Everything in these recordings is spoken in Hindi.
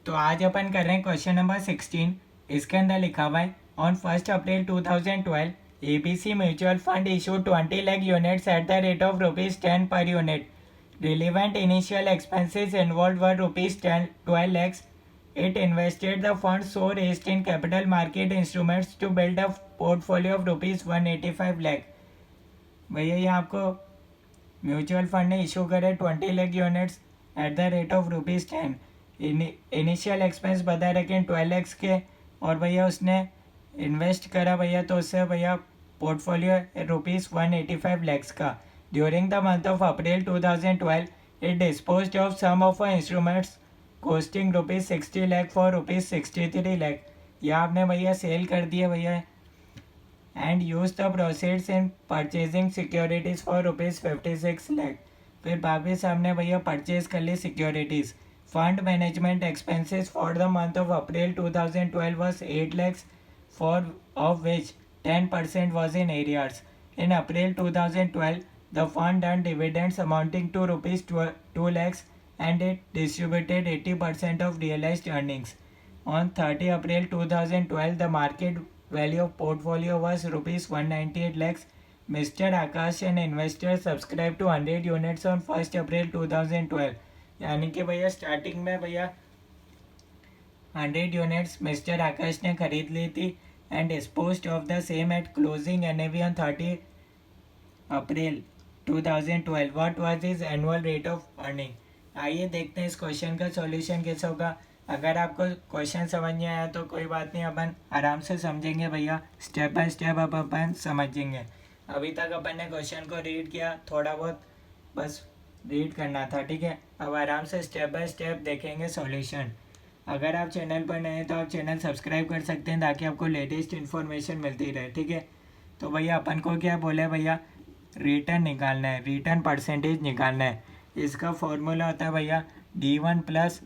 तो आज अपन कर रहे हैं क्वेश्चन नंबर 16। इसके अंदर लिखा हुआ है on 1 April 2012 ABC mutual fund issue 20 lakh units at the rate of ₹10 per unit. Relevant initial expenses involved were ₹12 lakhs. It invested the funds so raised in capital market instruments to build a portfolio of ₹185 lakh. भैया ये आपको म्यूचुअल फंड ने इशू करे 20 lakh units at the rate of ₹10. Initial expense बता रखे 12 लैक्स के और भैया उसने इन्वेस्ट करा भैया तो उससे भैया पोर्टफोलियो ₹185 लैक्स का. During the month of April 2012 it disposed of some of instruments costing ₹60 lakh for ₹63 lakh. यह आपने भैया सेल कर दिए भैया and use the proceeds in purchasing securities for ₹56 lakh. फिर वापिस आपने भैया परचेज कर ली securities. Fund management expenses for the month of April 2012 was 8 lakhs, for of which 10% was in arrears. In April 2012, the fund earned dividends amounting to ₹2 lakhs and it distributed 80% of realized earnings. On 30 April 2012, the market value of portfolio was ₹198 lakhs. Mr. Akash and investors subscribed to 100 units on 1 April 2012. यानी कि भैया स्टार्टिंग में भैया 100 यूनिट्स मिस्टर आकाश ने खरीद ली थी and disposed of the same at closing NAV on 30 April 2012. What was his annual rate of earning. आइए देखते हैं इस क्वेश्चन का सॉल्यूशन कैसे होगा. अगर आपको क्वेश्चन समझ नहीं आया तो कोई बात नहीं, अपन आराम से समझेंगे भैया, स्टेप बाय स्टेप अपन समझेंगे. अभी तक अपन ने क्वेश्चन को रीड किया, थोड़ा बहुत बस रीड करना था, ठीक है. अब आराम से स्टेप बाय स्टेप देखेंगे सॉल्यूशन. अगर आप चैनल पर नए हैं तो आप चैनल सब्सक्राइब कर सकते हैं ताकि आपको लेटेस्ट इन्फॉर्मेशन मिलती रहे, ठीक है. तो भैया अपन को क्या बोले भैया, रिटर्न निकालना है, रिटर्न परसेंटेज निकालना है. इसका फॉर्मूला होता है भैया D1 plus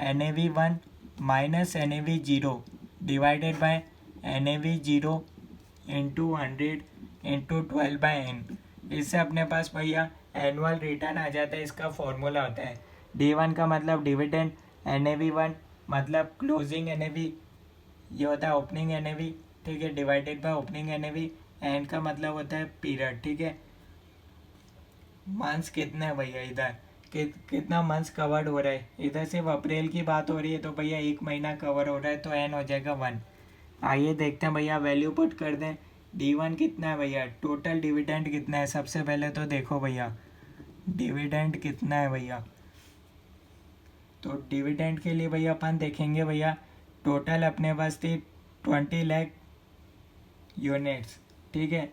NAV1 minus NAV0 divided by NAV0 into 100 into 12/n. इससे अपने पास भैया एनुअल रिटर्न आ जाता है. इसका फॉर्मूला होता है D1 का मतलब डिविडेंड, NAV1 मतलब क्लोजिंग NAV, ये होता है ओपनिंग NAV, ठीक है, divided by opening NAV. And का मतलब होता है पीरियड, ठीक है. मंथ्स कितने हैं भैया, इधर कितना मंथ्स कवर्ड हो रहा है, इधर सिर्फ अप्रैल की बात हो रही है तो भैया 1 महीना कवर हो रहा है तो एन हो जाएगा 1. आइए देखते हैं भैया, वैल्यू पुट कर दें. D1 कितना है भैया, टोटल डिविडेंड कितना है. सबसे पहले तो देखो भैया डिविडेंड कितना है भैया. तो डिविडेंड के लिए भैया अपन देखेंगे भैया टोटल अपने पास थी 20 लाख यूनिट्स, ठीक है.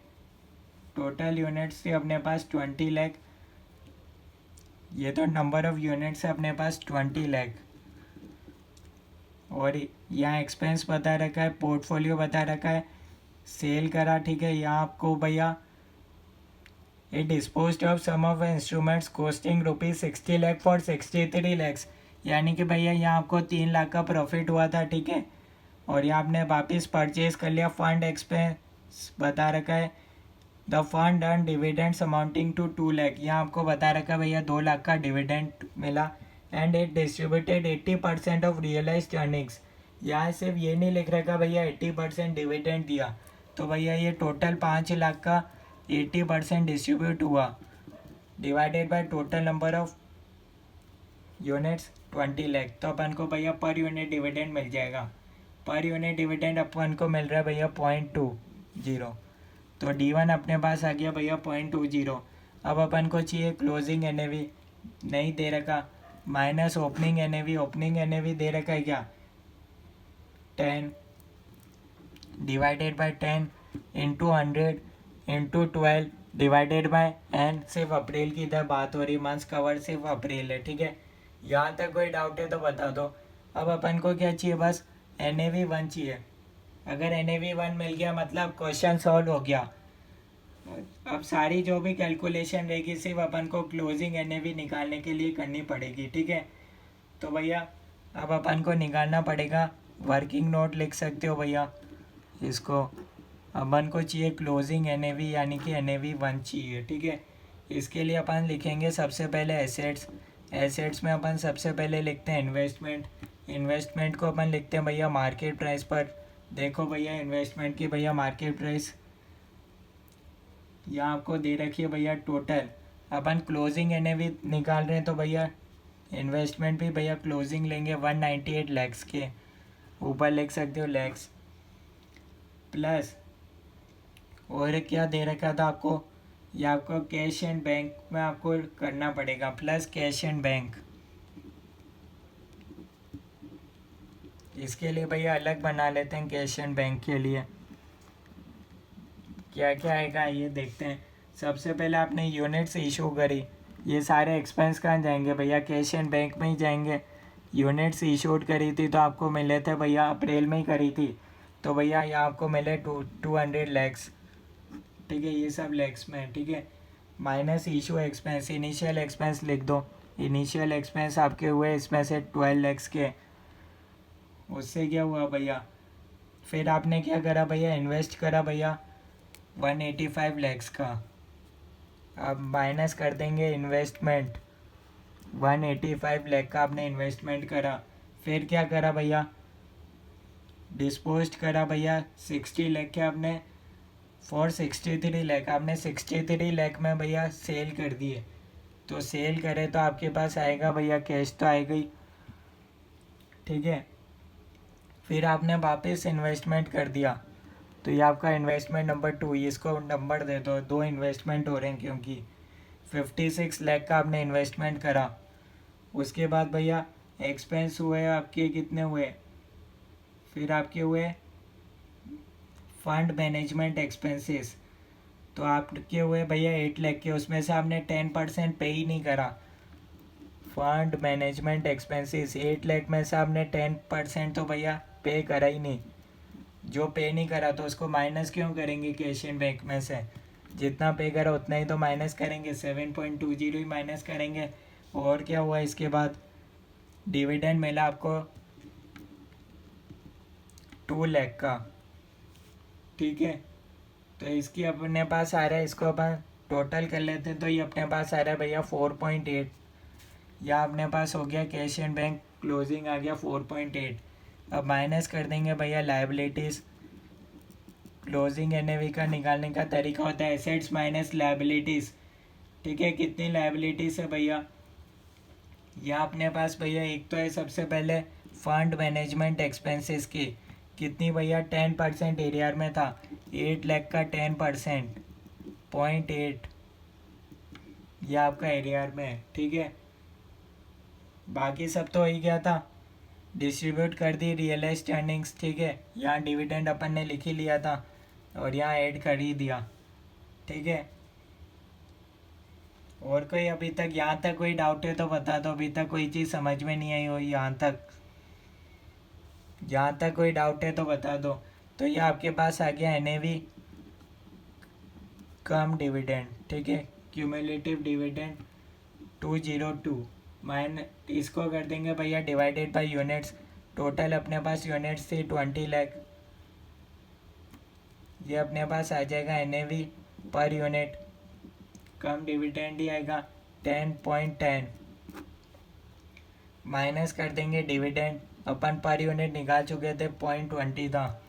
टोटल यूनिट्स थी अपने पास 20 लाख. ये तो नंबर ऑफ यूनिट्स है अपने पास 20 लाख. और यहाँ एक्सपेंस बता रखा है, पोर्टफोलियो बता रखा है, सेल करा, ठीक है. यहाँ आपको भैया It disposed of some of the instruments costing ₹60 lakh for 63 lakhs. यानी कि भैया यहाँ आपको 3 लाख का प्रॉफिट हुआ था, ठीक है. और यहाँ आपने वापस परचेज कर लिया. फंड एक्सपेंस बता रखा है the fund earn dividends amounting to 2 lakh. यहाँ आपको बता रखा है भैया 2 लाख का डिविडेंड मिला. And it distributed 80% of realised earnings. यहाँ सिर्फ ये नहीं लिख रखा भैया 80% डिविडेंड दिया, तो भैया ये टोटल 5 लाख का 80% डिस्ट्रीब्यूट हुआ divided by total number of units 20 lakh. तो अपन को भैया पर यूनिट डिविडेंड मिल जाएगा. पर यूनिट डिविडेंड अपन को मिल रहा है भैया 0.20. तो D1 अपने पास आ गया भैया 0.20. अब अपन को चाहिए क्लोजिंग NAV, नहीं दे रखा, minus opening NAV. Opening NAV दे रखा है क्या 10 divided by 10 into 100 into 12 divided by n. सिर्फ अप्रैल की इधर बात हो रही, मंथ्स कवर सिर्फ अप्रैल है, ठीक है. यहाँ तक कोई डाउट है तो बता दो. अब अपन को क्या चाहिए, बस NAV1 चाहिए. अगर NAV1 मिल गया मतलब क्वेश्चन सॉल्व हो गया. अब सारी जो भी कैलकुलेशन रहेगी सिर्फ अपन को क्लोजिंग NAV निकालने के लिए करनी पड़ेगी, ठीक है. तो भैया अब अपन को निकालना पड़ेगा. वर्किंग नोट लिख सकते हो भैया इसको. अपन को चाहिए क्लोजिंग NAV यानी कि NAV1 चाहिए, ठीक है. इसके लिए अपन लिखेंगे सबसे पहले एसेट्स. एसेट्स में अपन सबसे पहले लिखते हैं इन्वेस्टमेंट. इन्वेस्टमेंट को अपन लिखते हैं भैया मार्केट प्राइस पर। देखो भैया इन्वेस्टमेंट की भैया मार्केट प्राइस यहाँ आपको दे रखी है भैया टोटल। अपन क्लोजिंग एनएवी निकाल रहे हैं तो भैया इन्वेस्टमेंट भी भैया क्लोजिंग लेंगे 198 लैक्स के, ऊपर लिख सकते हो लैक्स, प्लस और क्या दे रखा था आपको, ये आपको कैश एंड बैंक में आपको करना पड़ेगा, प्लस कैश एंड बैंक। इसके लिए भैया अलग बना लेते हैं कैश एंड बैंक के लिए। क्या क्या आएगा ये देखते हैं। सबसे पहले आपने यूनिट्स इशू करी, ये सारे एक्सपेंस कहाँ जाएंगे भैया, कैश एंड बैंक में ही जाएंगे। यूनिट्स इशूड करी थी तो आपको मिले थे भैया अप्रैल में ही करी थी, तो भैया यहाँ आपको मिले 200 लैक्स, ठीक है, ये सब लैक्स में, ठीक है। Minus issue expense, initial expense लिख दो। इनिशियल एक्सपेंस आपके हुए इसमें से 12 लैक्स के। उससे क्या हुआ भैया, फिर आपने क्या करा भैया, इन्वेस्ट करा भैया 185 लैक्स का। अब माइनस कर देंगे इन्वेस्टमेंट, 185 लाख का आपने इन्वेस्टमेंट करा। फिर क्या करा भैया, डिस्पोज करा भैया 60 लाख के आपने, फॉर 63 लाख आपने 63 लाख में भैया सेल कर दिए। तो सेल करे तो आपके पास आएगा भैया कैश तो आएगा ही, ठीक है। फिर आपने वापस इन्वेस्टमेंट कर दिया, तो ये आपका इन्वेस्टमेंट नंबर 2, इसको नंबर दे दो, 2 इन्वेस्टमेंट हो रहे हैं क्योंकि 56 लाख का आपने इन्वेस्टमेंट करा। उसके बाद भैया एक्सपेंस हुए आपके कितने हुए, फिर आपके हुए फंड मैनेजमेंट एक्सपेंसेस, तो आपके हुए भैया 8 लाख के, उसमें से आपने 10% पे ही नहीं करा। फंड मैनेजमेंट एक्सपेंसेस 8 लाख में से आपने 10% तो भैया पे करा ही नहीं। जो पे नहीं करा तो उसको माइनस क्यों करेंगे कैश एंड बैंक में से, जितना पे करा उतना ही तो माइनस करेंगे, 7.20 ही माइनस करेंगे। और क्या हुआ इसके बाद, डिविडेंड मिला आपको 2 लाख का, ठीक है। तो इसकी अपने पास आ रहा है, इसको अपन टोटल कर लेते हैं, तो ये अपने पास आ रहा है भैया 4.8। या अपने पास हो गया कैश एंड बैंक क्लोजिंग आ गया 4.8। अब माइनस कर देंगे भैया लायबिलिटीज़। क्लोजिंग एनएवी का निकालने का तरीका होता है एसेट्स माइनस लायबिलिटीज़, ठीक है। कितनी लायबिलिटीज़ है भैया, यहाँ अपने पास भैया एक तो है सबसे पहले फंड मैनेजमेंट एक्सपेंसेस की, कितनी भैया 10% एरियर में था, 8 लाख का 10% 0.8, ये आपका एरियर में है, ठीक है। बाकी सब तो हो ही गया था, डिस्ट्रीब्यूट कर दी रियलाइज्ड अर्निंग्स, ठीक है। यहाँ डिविडेंड अपन ने लिख ही लिया था और यहाँ ऐड कर ही दिया, ठीक है। और कोई अभी तक यहाँ तक कोई डाउट है तो बता दो, अभी तक कोई चीज़ समझ में नहीं आई हो यहाँ तक, यहाँ तक कोई डाउट है तो बता दो। तो ये आपके पास आ गया एनएवी कम डिविडेंड, ठीक है, क्यूमुलेटिव डिविडेंड 202 इसको कर देंगे भैया डिवाइडेड बाय यूनिट्स। टोटल अपने पास यूनिट्स थी 20 लाख, ये अपने पास आ जाएगा एनएवी पर यूनिट कम डिविडेंड ही आएगा 10.10, माइनस कर देंगे डिविडेंड, अपन पर यूनिट निकाल चुके थे 0.20 था,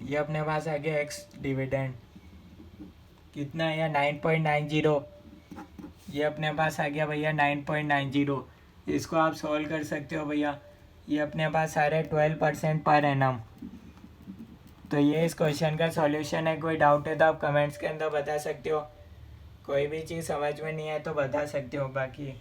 ये अपने पास आ गया एक्स डिविडेंड, कितना आया 9.90, ये अपने पास आ गया भैया 9.90। इसको आप सॉल्व कर सकते हो भैया, ये अपने पास आ रहा है 12% पर एनम। तो ये इस क्वेश्चन का सॉल्यूशन है। कोई डाउट है तो आप कमेंट्स के अंदर बता सकते हो, कोई भी चीज़ समझ में नहीं आए तो बता सकते हो। बाकी